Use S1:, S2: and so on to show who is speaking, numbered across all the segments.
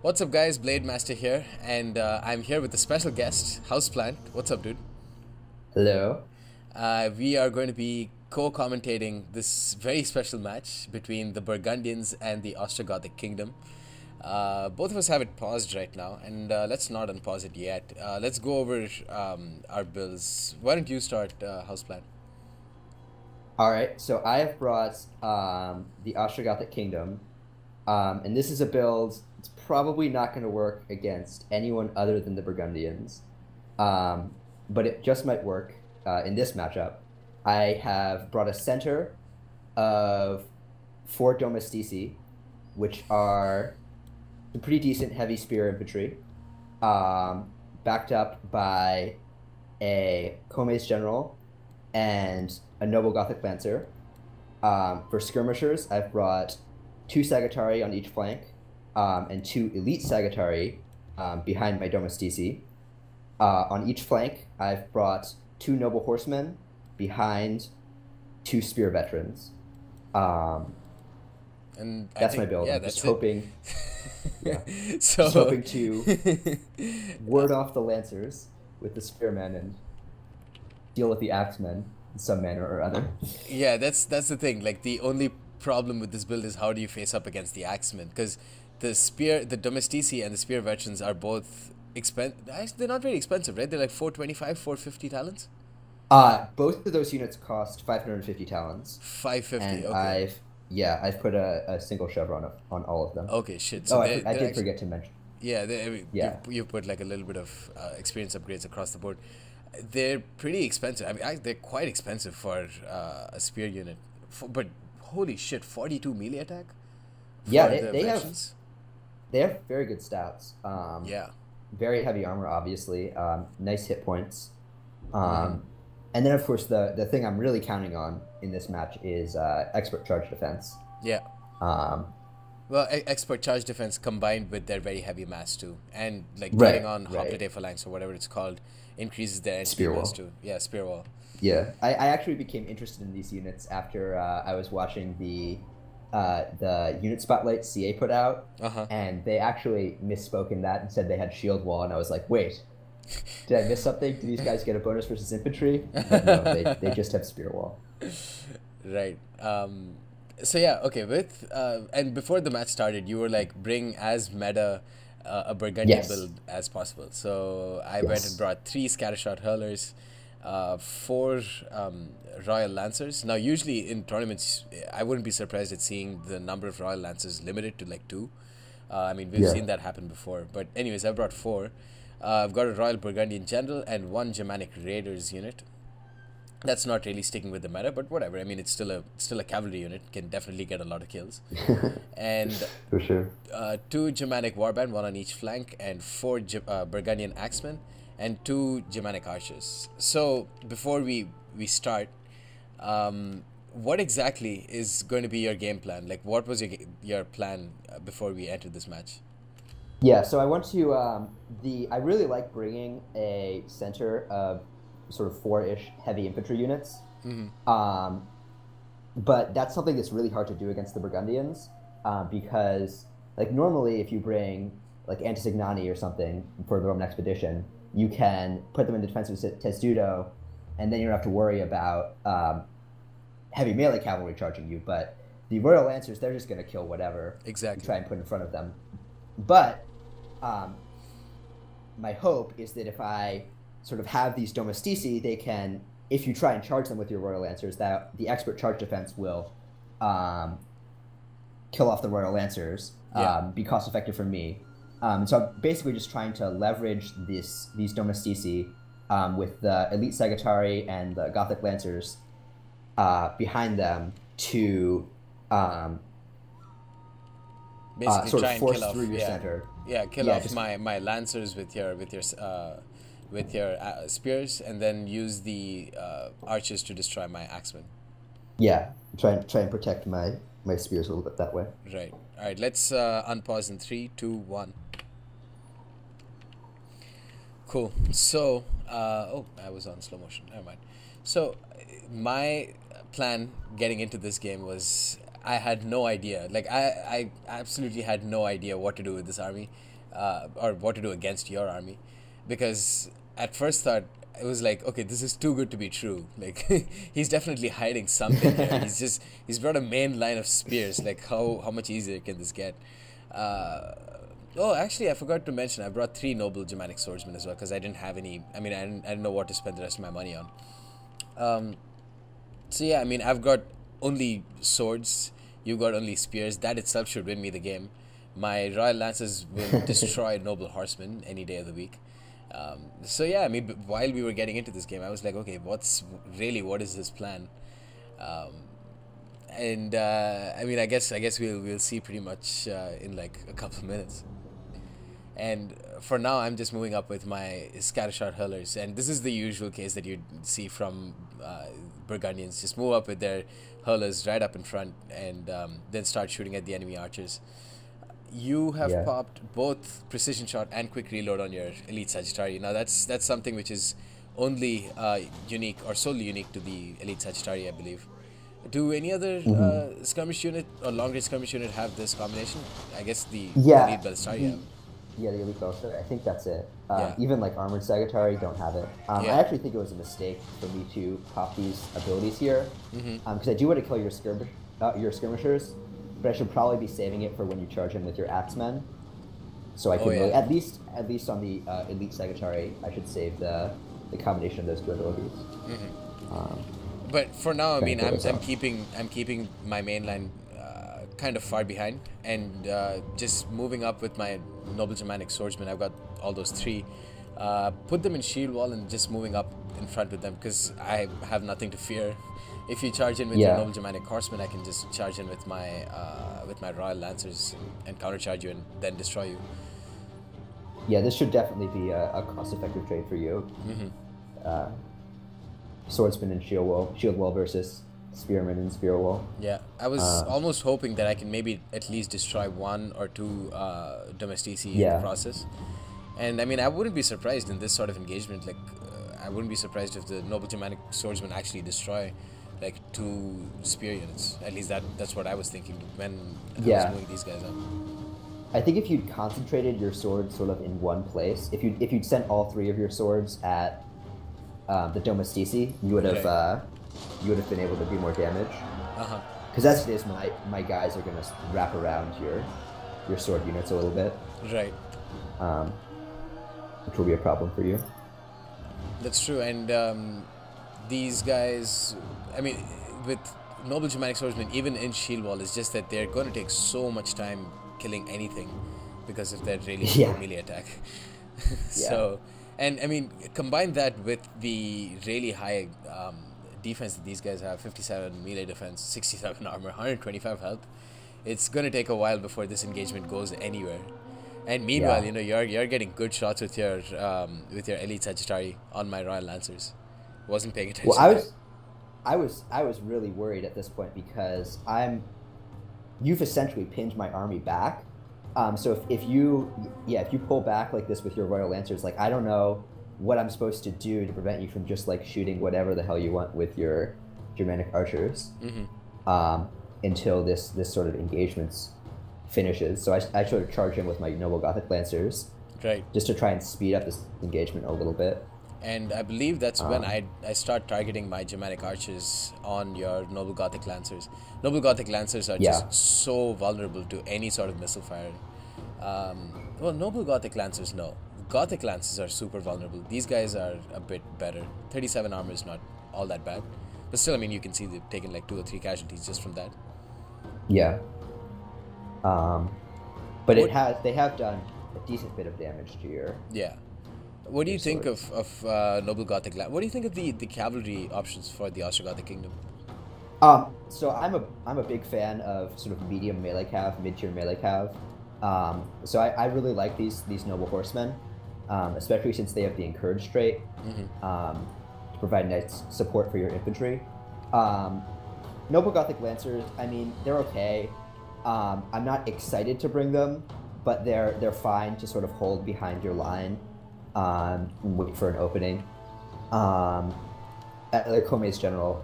S1: What's up, guys? Blade Master here, and I'm here with a special guest, Houseplant. What's up, dude?
S2: Hello.
S1: We are going to be co-commentating this very special match between the Burgundians and the Ostrogothic Kingdom. Both of us have it paused right now, and let's not unpause it yet. Let's go over our builds. Why don't you start, Houseplant?
S2: All right. So I have brought the Ostrogothic Kingdom, and this is a build. It's probably not going to work against anyone other than the Burgundians, but it just might work in this matchup. I have brought a center of four Domestici, which are some pretty decent heavy spear infantry, backed up by a Co-Mace general and a noble Gothic lancer. For skirmishers, I've brought two Sagittari on each flank, and two elite Sagittari behind my Domestici. On each flank, I've brought two noble horsemen behind two spear veterans.
S1: And I
S2: That's my
S1: think,
S2: build.
S1: yeah,
S2: I'm
S1: that's
S2: just
S1: it.
S2: hoping, yeah, just
S1: So,
S2: hoping to ward off the lancers with the spearmen and deal with the axemen in some manner or other.
S1: yeah, that's the thing. Like, the only problem with this build is how do you face up against the axemen? Because the domestici and the spear veterans are both they're not very expensive, right? They're like 425, 450 talents.
S2: Both of those units cost 550 talents,
S1: 550.
S2: and
S1: Okay.
S2: I've put a single chevron on all of them.
S1: Okay, shit.
S2: Oh,
S1: So
S2: I
S1: they're
S2: did
S1: actually,
S2: forget to mention.
S1: yeah, I mean,
S2: Yeah,
S1: you put like a little bit of experience upgrades across the board. They're pretty expensive. I mean, they're quite expensive for a spear unit. But holy shit, 42 melee attack
S2: yeah,
S1: for the veterans.
S2: they have very good stats.
S1: Yeah.
S2: Very heavy armor, obviously. Nice hit points.
S1: Mm-hmm.
S2: And then, of course, the thing I'm really counting on in this match is expert charge defense.
S1: Yeah.
S2: Um,
S1: Well, expert charge defense combined with their very heavy mass too, and like getting
S2: right,
S1: on
S2: right.
S1: hoplite phalanx or whatever it's called increases their entity
S2: Spear
S1: mass
S2: wall.
S1: too. Yeah, spear wall.
S2: Yeah, I actually became interested in these units after I was watching the unit spotlight CA put out,
S1: Uh huh.
S2: and they actually misspoke in that and said they had shield wall, and I was like, wait, did I miss something? Do these guys get a bonus versus infantry? But no, they just have spear wall.
S1: Right. So yeah, okay. With and before the match started, you were like, bring as meta a Burgundian
S2: Yes,
S1: build as possible. So I went and
S2: yes,
S1: brought three scattershot hurlers, four royal lancers. Now, usually in tournaments, I wouldn't be surprised at seeing the number of royal lancers limited to like two. I mean, we've
S2: yeah.
S1: seen that happen before. But anyways, I brought four. I've got a royal Burgundian general and one Germanic raiders unit. That's not really sticking with the meta, but whatever. I mean, it's still a cavalry unit. Can definitely get a lot of kills. And
S2: For sure.
S1: two Germanic warband, one on each flank, and four Burgundian axemen, and two Germanic archers. So before we start, what exactly is going to be your game plan? Like, what was your plan before we entered this match?
S2: Yeah, so I want to I really like bringing a center of sort of four-ish heavy infantry units. Um, but that's something that's really hard to do against the Burgundians because like normally if you bring like Antisignani or something for the Roman expedition, you can put them in defensive testudo, and then you don't have to worry about heavy melee cavalry charging you. But the Royal Lancers, they're just going to kill whatever you
S1: Exactly.
S2: try and put in front of them. But um, my hope is that if I sort of have these domestici, they can, if you try and charge them with your Royal Lancers, that the expert charge defense will kill off the Royal Lancers,
S1: Yeah.
S2: be cost effective for me. So I'm basically just trying to leverage these domestici with the elite Sagittari and the Gothic Lancers behind them to
S1: Basically,
S2: sort
S1: try
S2: of
S1: and
S2: force
S1: kill off.
S2: through your
S1: Yeah.
S2: center.
S1: Yeah, kill
S2: Yeah,
S1: off
S2: just
S1: my lancers with your spears, and then use the archers to destroy my axemen.
S2: yeah, try and protect my spears a little bit that way.
S1: Right. All right. Let's unpause in three, two, one. Cool. So, oh, I was on slow motion. Never mind. So, my plan getting into this game was I had no idea. Like I absolutely had no idea what to do with this army, or what to do against your army, because at first thought it was like, okay, this is too good to be true. Like he's definitely hiding something here. He's brought a main line of spears. Like how much easier can this get? Oh, actually, I forgot to mention I brought 3 noble Germanic swordsmen as well because I didn't have any. I mean, I didn't know what to spend the rest of my money on. So yeah, I mean, I've got only swords. You've got only spears. That itself should win me the game. My royal lances will destroy noble horsemen any day of the week. So yeah, I mean, while we were getting into this game, I was like, okay, what is his plan? And I mean, I guess we'll see pretty much in like a couple of minutes. And for now, I'm just moving up with my scattershot hurlers, and this is the usual case that you'd see from Burgundians. Just move up with their hurlers right up in front, and then start shooting at the enemy archers. You have popped both precision shot and quick reload on your elite Sagittarii. Now that's something which is only unique or solely unique to the elite Sagittarii, I believe. Do any other skirmish unit or long range skirmish unit have this combination? I guess the elite Ballistari have.
S2: Yeah, the elite Ballistari. I think that's it. Even like armored Sagittarii don't have it. I actually think it was a mistake for me to pop these abilities here, because I do want to kill your skirmishers, but I should probably be saving it for when you charge in with your axemen. So I can really, at least on the elite Sagittarii, I should save the combination of those 2 abilities.
S1: But for now, I mean, I'm keeping my main line kind of far behind, and just moving up with my noble Germanic swordsmen. I've got all those 3. Put them in shield wall and just moving up in front with them, because I have nothing to fear. If you charge in with your noble Germanic horsemen, I can just charge in with my royal lancers and countercharge you and then destroy you.
S2: Yeah, this should definitely be a cost-effective trade for you. Swordsman and shield wall versus spearman and spear wall.
S1: Yeah, I was almost hoping that I can maybe at least destroy 1 or 2 domestici in the process. And I mean, I wouldn't be surprised in this sort of engagement. Like, I wouldn't be surprised if the noble Germanic swordsmen actually destroy like 2 spear units. At least that's what I was thinking when I was moving these guys up.
S2: I think if you'd concentrated your swords sort of in one place, if you'd sent all 3 of your swords at the domestici, you would have been able to do more damage. Because as it is, my guys are gonna wrap around your sword units a little bit.
S1: Right.
S2: Which will be a problem for you.
S1: That's true, and these guys, I mean, with noble Germanic swordsmen, even in shield wall, it's just that they're going to take so much time killing anything because of their really poor melee attack. So, and I mean, combine that with the really high defense that these guys have: 57 melee defense, 67 armor, 125 health. It's going to take a while before this engagement goes anywhere. And meanwhile, you know, you're getting good shots with your elite Sagittarii on my royal lancers. Wasn't paying attention.
S2: Well, I was really worried at this point because you've essentially pinned my army back. So if you pull back like this with your royal lancers, like, I don't know what I'm supposed to do to prevent you from just like shooting whatever the hell you want with your Germanic archers, until this sort of engagement's finishes. So I sort of charge in with my noble Gothic lancers, just to try and speed up this engagement a little bit.
S1: And I believe that's when I start targeting my Germanic archers on your noble Gothic lancers. Noble Gothic lancers are just so vulnerable to any sort of missile fire. Well, noble Gothic lancers, no. Gothic lancers are super vulnerable. These guys are a bit better. 37 armor is not all that bad, but still, I mean, you can see they've taken like 2 or 3 casualties just from that.
S2: Yeah. But they have done a decent bit of damage to your. Yeah.
S1: What do you think of noble Gothic? What do you think of the cavalry options for the Ostrogothic kingdom?
S2: So I'm a big fan of sort of medium melee cav, mid-tier melee cav. So I really like these noble horsemen, especially since they have the encourage trait, to provide nice support for your infantry. Noble Gothic lancers, I mean, they're okay. I'm not excited to bring them, but they're fine to sort of hold behind your line. Wait for an opening. They're Come's general.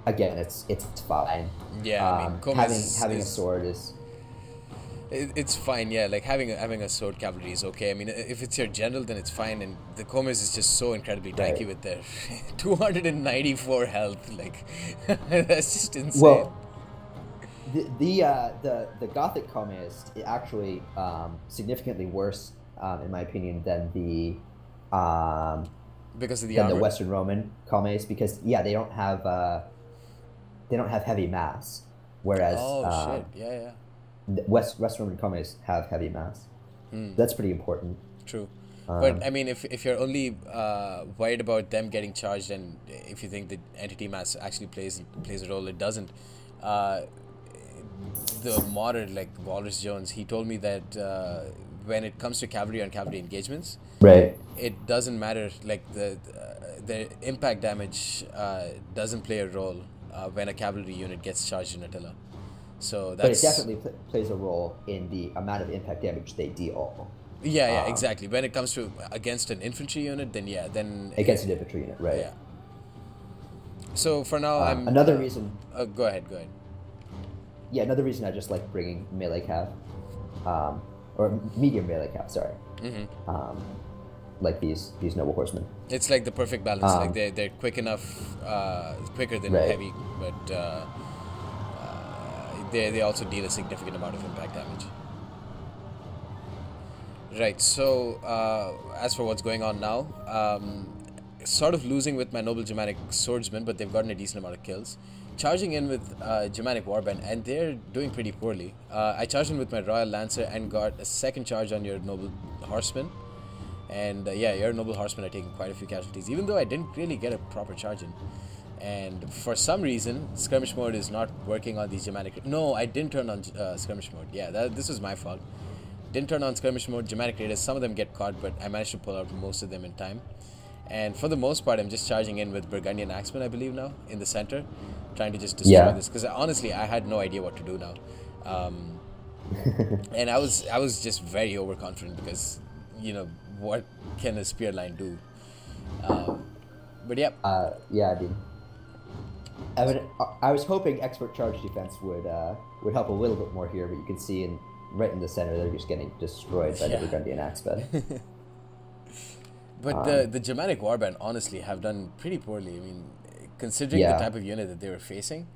S2: again, it's fine.
S1: Yeah, I mean, Com
S2: having a sword is.
S1: It's fine, yeah. Like having a sword cavalry is okay. I mean, if it's your general, then it's fine. And the Commers is just so incredibly tanky with their 294 health. Like that's just insane.
S2: Well, the Gothic Comm is actually significantly worse, in my opinion, than the
S1: because of the
S2: than the Western Roman Comm is, because they don't have heavy mass, whereas
S1: shit, yeah.
S2: West Roman commies have heavy mass. That's pretty important.
S1: True, but I mean, if you're only worried about them getting charged, and if you think the entity mass actually plays a role, it doesn't. The modder, like Wallace Jones, he told me that when it comes to cavalry on cavalry engagements,
S2: right,
S1: it doesn't matter. Like the impact damage doesn't play a role when a cavalry unit gets charged in Attila. So that's,
S2: but it definitely plays a role in the amount of impact damage they deal.
S1: Yeah, exactly. When it comes to against an infantry unit, then
S2: against an infantry unit, right?
S1: Yeah. So for now, I'm
S2: another reason.
S1: Go ahead.
S2: Yeah, another reason I just like bringing melee cav, or medium melee cav. Sorry. Like these noble horsemen.
S1: It's like the perfect balance. Like they're quick enough, quicker than heavy, but. They also deal a significant amount of impact damage. Right, so as for what's going on now, sort of losing with my noble Germanic swordsmen, but they've gotten a decent amount of kills. Charging in with Germanic warband, and they're doing pretty poorly. I charged in with my royal lancer and got a second charge on your noble horsemen. And your noble horsemen are taking quite a few casualties, even though I didn't really get a proper charge in. And for some reason, skirmish mode is not working on these Germanic... No, I didn't turn on skirmish mode. Yeah, this was my fault. Didn't turn on skirmish mode. Germanic raiders, some of them get caught, but I managed to pull out most of them in time. And for the most part, I'm just charging in with Burgundian axemen, I believe now, in the center. Trying to just destroy this. Because honestly, I had no idea what to do now. And I was just very overconfident because, what can a spear line do? But yeah.
S2: I mean... I was hoping expert charge defense would help a little bit more here, but you can see right in the center they're just getting destroyed by the Burgundian axemen.
S1: But the Germanic warband honestly have done pretty poorly. I mean, considering the type of unit that they were facing,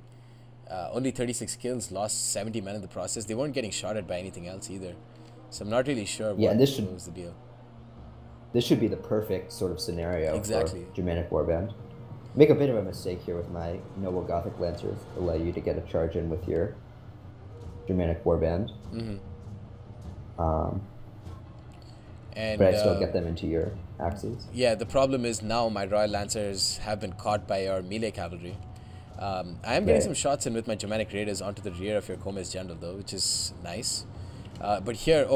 S1: only 36 kills, lost 70 men in the process. They weren't getting shot at by anything else either, so I'm not really sure what was the deal.
S2: This should be the perfect sort of scenario for Germanic warband. Make a bit of a mistake here with my noble Gothic lancers, allow you to get a charge in with your Germanic warband. But I still get them into your axes.
S1: Yeah, the problem is now my royal lancers have been caught by your melee cavalry. I am getting some shots in with my Germanic raiders onto the rear of your Comes general though, which is nice. But here,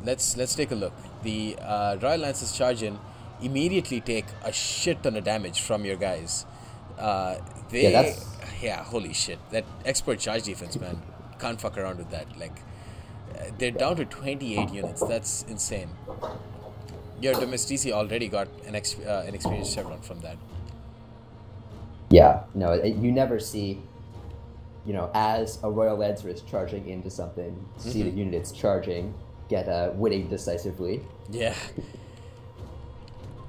S1: let's take a look. The royal lancers charge in, immediately take a shit ton of damage from your guys. Holy shit. That expert charge defense, man. Can't fuck around with that. Like, they're down to 28 units. That's insane. Your Domestici already got an experienced chevron from that.
S2: Yeah, no, you never see, as a Royal Lancer is charging into something, see the unit it's charging get winning decisively. Yeah.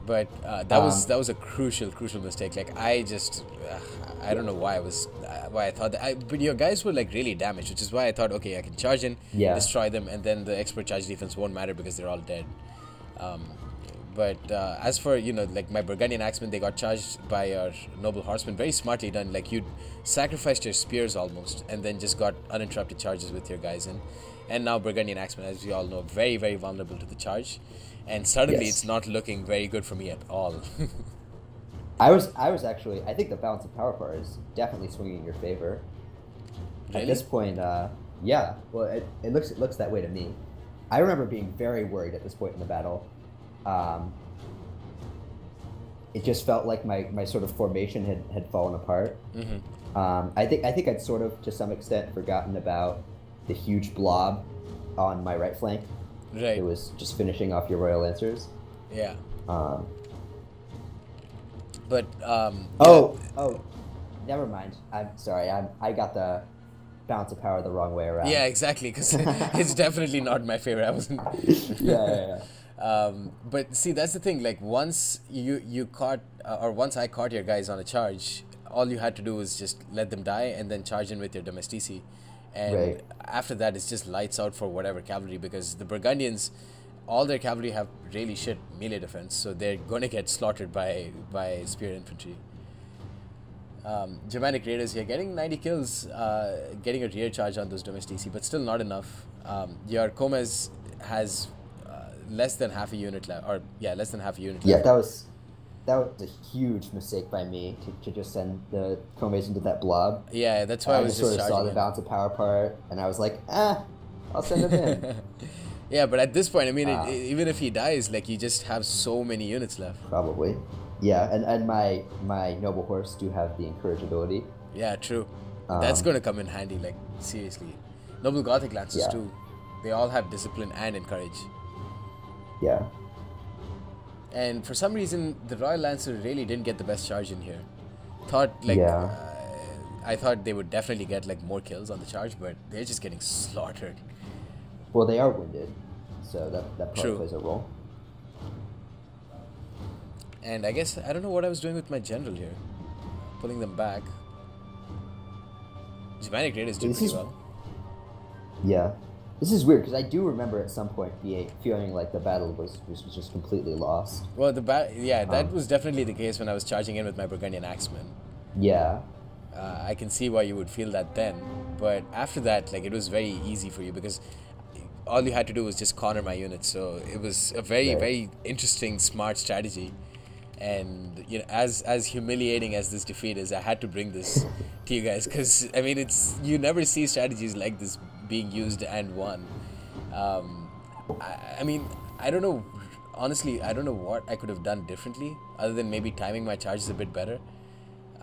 S1: But that was a crucial mistake. Like I don't know why I thought that. But your guys were like really damaged, which is why I thought, okay, I can charge in, destroy them, and then the expert charge defense won't matter because they're all dead. But as for like my Burgundian axemen, they got charged by your noble horsemen. Very smartly done. Like you sacrificed your spears almost, and then just got uninterrupted charges with your guys in. And now Burgundian axemen, as we all know, very very vulnerable to the charge. And suddenly it's not looking very good for me at all.
S2: I was actually, I think the balance of power part is definitely swinging in your favor. Really? At this point, yeah. Well, it looks that way to me. I remember being very worried at this point in the battle. It just felt like my sort of formation had fallen apart. I think I'd sort of, to some extent, forgotten about the huge blob on my right flank.
S1: Right.
S2: It was just finishing off your Royal Lancers.
S1: Yeah.
S2: But Never mind. I'm sorry. I got the balance of power the wrong way around.
S1: Yeah, exactly. Because it's definitely not my favorite. I wasn't.
S2: Yeah.
S1: But see, that's the thing. Like once you caught, or once I caught your guys on a charge, all you had to do was just let them die and then charge in with your domestici, and
S2: Right.
S1: after that it's just lights out for whatever cavalry, because the Burgundians, all their cavalry have really shit melee defense, so they're gonna get slaughtered by spear infantry. Germanic Raiders here getting 90 kills, getting a rear charge on those domestici, but still not enough. Your Comes has less than half a unit left, or yeah, less than half a unit
S2: Yeah,
S1: left.
S2: that was a huge mistake by me to just send the Comes into that blob.
S1: Yeah, that's why I
S2: I
S1: was
S2: just sort
S1: just
S2: of saw
S1: charging
S2: the
S1: in.
S2: balance of power part, and I was like, I'll send him in.
S1: Yeah, but at this point, I mean,
S2: Uh,
S1: even if he dies, like you just have so many units left.
S2: Probably. Yeah, and my noble horse do have the encourageability.
S1: Yeah, true. That's
S2: Um,
S1: going to come in handy, like seriously. Noble Gothic Lancers
S2: yeah,
S1: too. They all have discipline and encourage.
S2: yeah.
S1: And for some reason, the Royal Lancer really didn't get the best charge in here. Thought like
S2: Yeah.
S1: I thought they would definitely get like more kills on the charge, but they're just getting slaughtered.
S2: Well, they are winded, so that probably
S1: True.
S2: plays a role.
S1: And I guess I don't know what I was doing with my general here, pulling them back. Germanic Raiders did
S2: This
S1: pretty
S2: is
S1: well.
S2: Yeah. This is weird because I do remember at some point feeling like the battle was just completely lost.
S1: Well, yeah, that
S2: Um,
S1: was definitely the case when I was charging in with my Burgundian Axemen.
S2: yeah.
S1: I can see why you would feel that then, but after that, like it was very easy for you because all you had to do was just corner my units. So it was a very,
S2: Right.
S1: very interesting, smart strategy. And you know, as humiliating as this defeat is, I had to bring this to you guys because I mean, it's you never see strategies like this being used and won. Um, I mean, I don't know. Honestly, I don't know what I could have done differently, other than maybe timing my charges a bit better.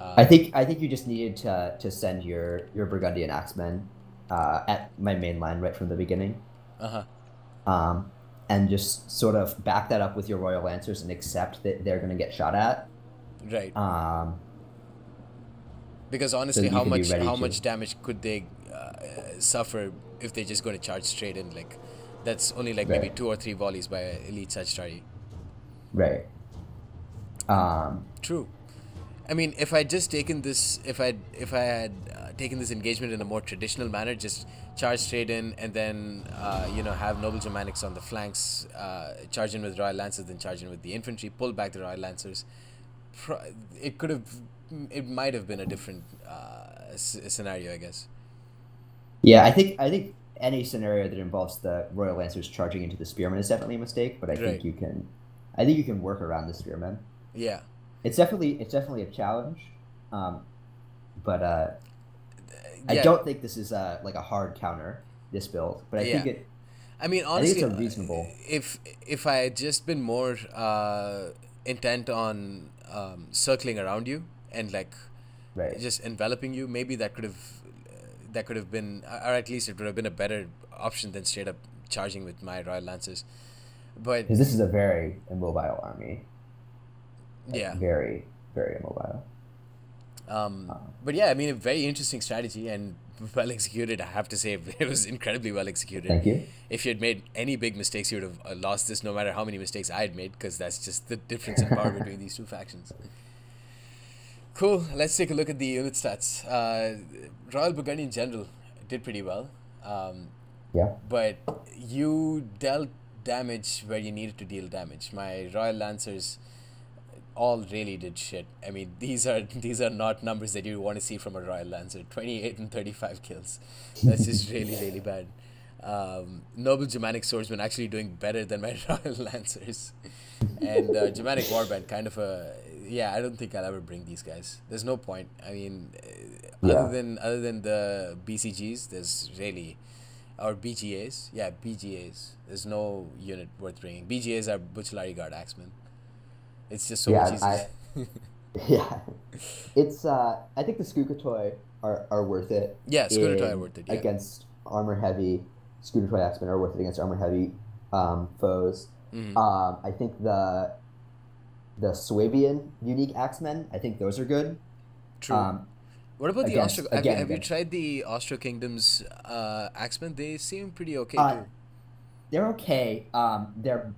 S2: I think you just needed to send your Burgundian axemen at my main line right from the beginning.
S1: Uh huh.
S2: And just sort of back that up with your Royal Lancers and accept that they're going to get shot at.
S1: Right.
S2: Um,
S1: Because
S2: so
S1: honestly,
S2: that you can be ready
S1: how
S2: to.
S1: much damage could they suffer if they're just going to charge straight in? Like, that's only like maybe
S2: Right.
S1: 2 or 3 volleys by a elite Sagittari.
S2: Right.
S1: True. I mean, if I'd just taken this, if I had taken this engagement in a more traditional manner, just charge straight in and then you know, have noble Germanics on the flanks, charge in with Royal Lancers, then charge in with the infantry, pull back the Royal Lancers. It could have, it might have been a different scenario, I guess.
S2: Yeah, I think any scenario that involves the Royal Lancers charging into the Spearmen is definitely a mistake, but
S1: Right.
S2: I think you can work around the Spearmen.
S1: Yeah.
S2: It's definitely a challenge, but I
S1: Yeah.
S2: don't think this is like a hard counter, this build, but
S1: Yeah. I mean,
S2: I think
S1: honestly,
S2: it's a reasonable.
S1: if I had just been more intent on circling around you and like
S2: Right.
S1: just enveloping you, maybe that could have been, or at least it would have been a better option than straight up charging with my Royal Lancers. But
S2: Because this is a very immobile army. Like,
S1: yeah,
S2: very, very immobile.
S1: but yeah, I mean, a very interesting strategy and well executed. I have to say, it was incredibly well executed.
S2: Thank you.
S1: If you had made any big mistakes, you would have lost this, no matter how many mistakes I had made, because that's just the difference in power between these two factions. Cool. Let's take a look at the unit stats. Royal Burgundian General did pretty well,
S2: Yeah.
S1: but you dealt damage where you needed to deal damage. My Royal Lancers all really did shit. I mean, these are not numbers that you want to see from a Royal Lancer. 28 and 35 kills. That's just really, really bad. Noble Germanic Swordsman actually doing better than my Royal Lancers. And Germanic Warband, kind of a... Yeah, I don't think I'll ever bring these guys. There's no point. I mean,
S2: Yeah.
S1: other than the BCGs, there's really... Or BGAs. Yeah, BGAs. There's no unit worth bringing. BGAs are Butchelari Guard Axemen. It's just so much
S2: Yeah.
S1: easier.
S2: Yeah. It's I think the Skukatoy are worth it.
S1: Yeah, Skukatoy are worth it, yeah.
S2: Against armor heavy. Skukatoy Axemen are worth it against armor heavy foes.
S1: Mhm.
S2: I think the Swabian unique Axemen, I think those are good.
S1: True. What about the
S2: against
S1: Austro?
S2: again
S1: Have you
S2: against.
S1: tried the Austro Kingdom's axemen? They seem pretty okay
S2: Uh,
S1: too.
S2: they're okay. Their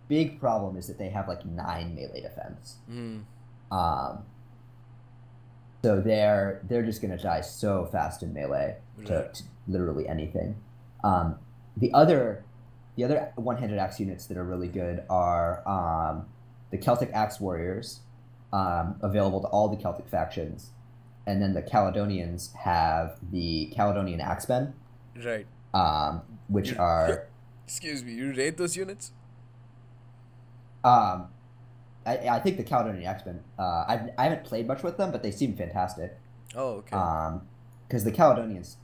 S2: big problem is that they have like 9 melee defense.
S1: Mm,
S2: Um, so they're just gonna die so fast in melee
S1: right.
S2: to literally anything. Um, the other the other one-handed axe units that are really good are the Celtic axe warriors, available to all the Celtic factions, and then the Caledonians have the Caledonian axemen,
S1: Right.
S2: which
S1: You,
S2: are
S1: excuse me. You rate those units?
S2: um, I think the Caledonian axemen. I haven't played much with them, but they seem fantastic.
S1: Oh, okay.
S2: Because the Caledonians,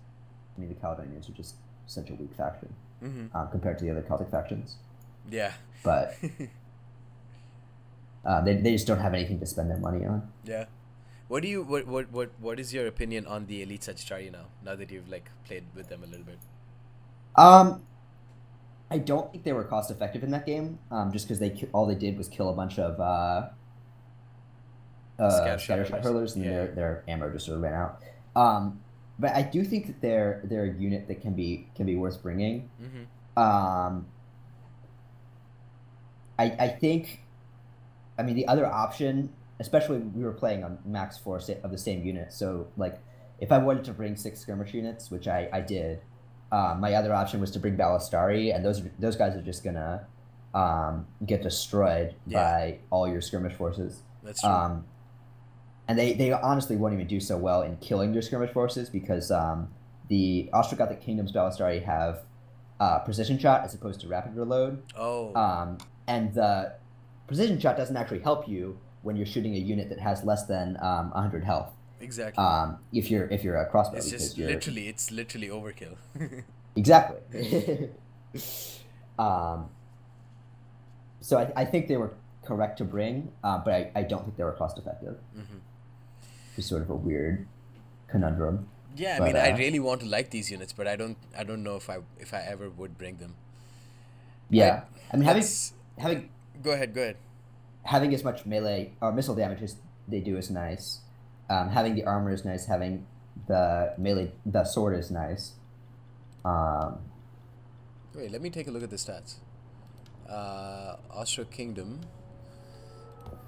S2: I mean, the Caledonians are just such a weak faction
S1: Mm-hmm.
S2: compared to the other Celtic factions.
S1: Yeah.
S2: But they just don't have anything to spend their money on.
S1: Yeah. What is your opinion on the Elite Sagittarii now? Now that you've like played with them a little bit.
S2: Um, I don't think they were cost effective in that game. Just because all they did was kill a bunch of
S1: Scattershot
S2: scattershot
S1: hurlers.
S2: hurlers, and
S1: Yeah.
S2: then their ammo just sort of ran out. But I do think that they're a unit that can be worth bringing.
S1: Mm-hmm.
S2: Um, I think, I mean, the other option, especially we were playing on max force of the same unit, so like if I wanted to bring 6 skirmish units, which I did, my other option was to bring Ballistari, and those guys are just gonna get destroyed
S1: Yeah.
S2: by all your skirmish forces.
S1: That's true.
S2: And they honestly won't even do so well in killing your skirmish forces because the Ostrogothic Kingdom's Ballistari have precision shot as opposed to rapid reload.
S1: Oh.
S2: And the precision shot doesn't actually help you when you're shooting a unit that has less than 100 health.
S1: Exactly.
S2: If you're a crossbow,
S1: It's
S2: because
S1: just
S2: you're
S1: it's literally overkill.
S2: exactly. um, so I think they were correct to bring, but I don't think they were cost effective.
S1: Mm-hmm.
S2: It's sort of a weird conundrum.
S1: Yeah, I
S2: But
S1: mean, I really want to like these units, but I don't know if I ever would bring them.
S2: yeah, I mean
S1: Let's
S2: having
S1: go ahead. Go ahead.
S2: having as much melee or missile damage as they do is nice. Having the armor is nice. Having the sword is nice.
S1: Wait, let me take a look at the stats. Austro Kingdom.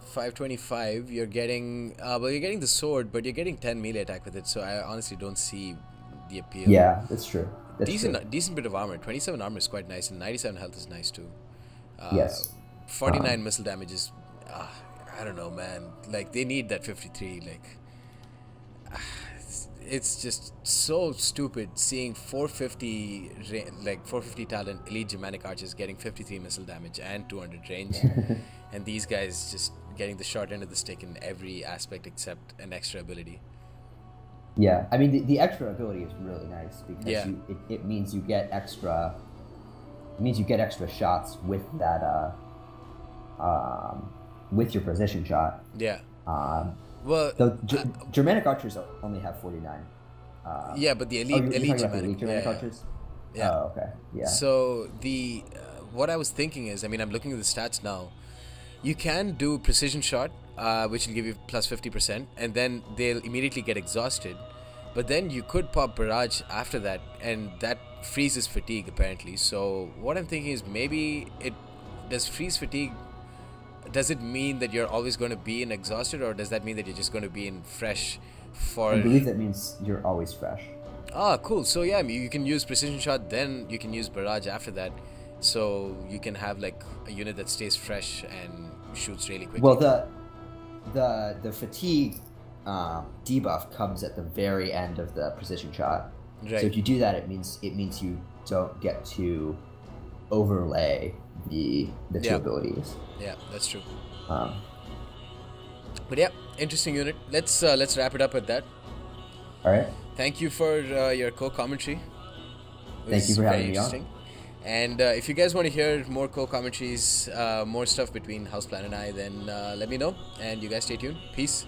S1: 525. You're getting you're getting the sword, but you're getting 10 melee attack with it. So I honestly don't see the appeal.
S2: Yeah, that's true. That's
S1: Decent,
S2: true.
S1: decent bit of armor. 27 armor is quite nice, and 97 health is nice too.
S2: Yes.
S1: 49 missile damage is, I don't know, man. Like they need that 53. Like, it's just so stupid seeing 450 talent elite Germanic archers getting 53 missile damage and 200 range, and these guys just getting the short end of the stick in every aspect except an extra ability.
S2: Yeah, I mean the extra ability is really nice because
S1: Yeah.
S2: it means you get extra. It means you get extra shots with that with your precision shot.
S1: Yeah.
S2: Um,
S1: Well,
S2: though Germanic archers only have 49.
S1: yeah, but the
S2: Oh,
S1: elite
S2: you're
S1: elite
S2: talking about the
S1: Germanic,
S2: elite Germanic
S1: yeah,
S2: archers?
S1: yeah.
S2: Oh, okay. Yeah.
S1: So the what I was thinking is, I mean, I'm looking at the stats now. You can do precision shot, which will give you plus 50%, and then they'll immediately get exhausted. But then you could pop barrage after that, and that freezes fatigue apparently. So what I'm thinking is maybe it does freeze fatigue. Does it mean that you're always going to be in exhausted, or does that mean that you're just going to be in fresh for?
S2: I believe that means you're always fresh.
S1: Ah, cool. So yeah, I mean, you can use precision shot, then you can use barrage after that. So you can have like a unit that stays fresh and shoots really quickly.
S2: Well, the fatigue debuff comes at the very end of the precision shot.
S1: Right.
S2: So if you do that, it means you don't get to overlay the two
S1: Yeah.
S2: abilities.
S1: Yeah, that's true.
S2: Um,
S1: But yeah, interesting unit. Let's wrap it up at that.
S2: all right.
S1: Thank you for your co-commentary. It
S2: Thank you
S1: was
S2: for
S1: very
S2: having me on.
S1: interesting. And if you guys want to hear more co-commentaries, more stuff between Houseplan and I, then let me know. And you guys stay tuned. Peace.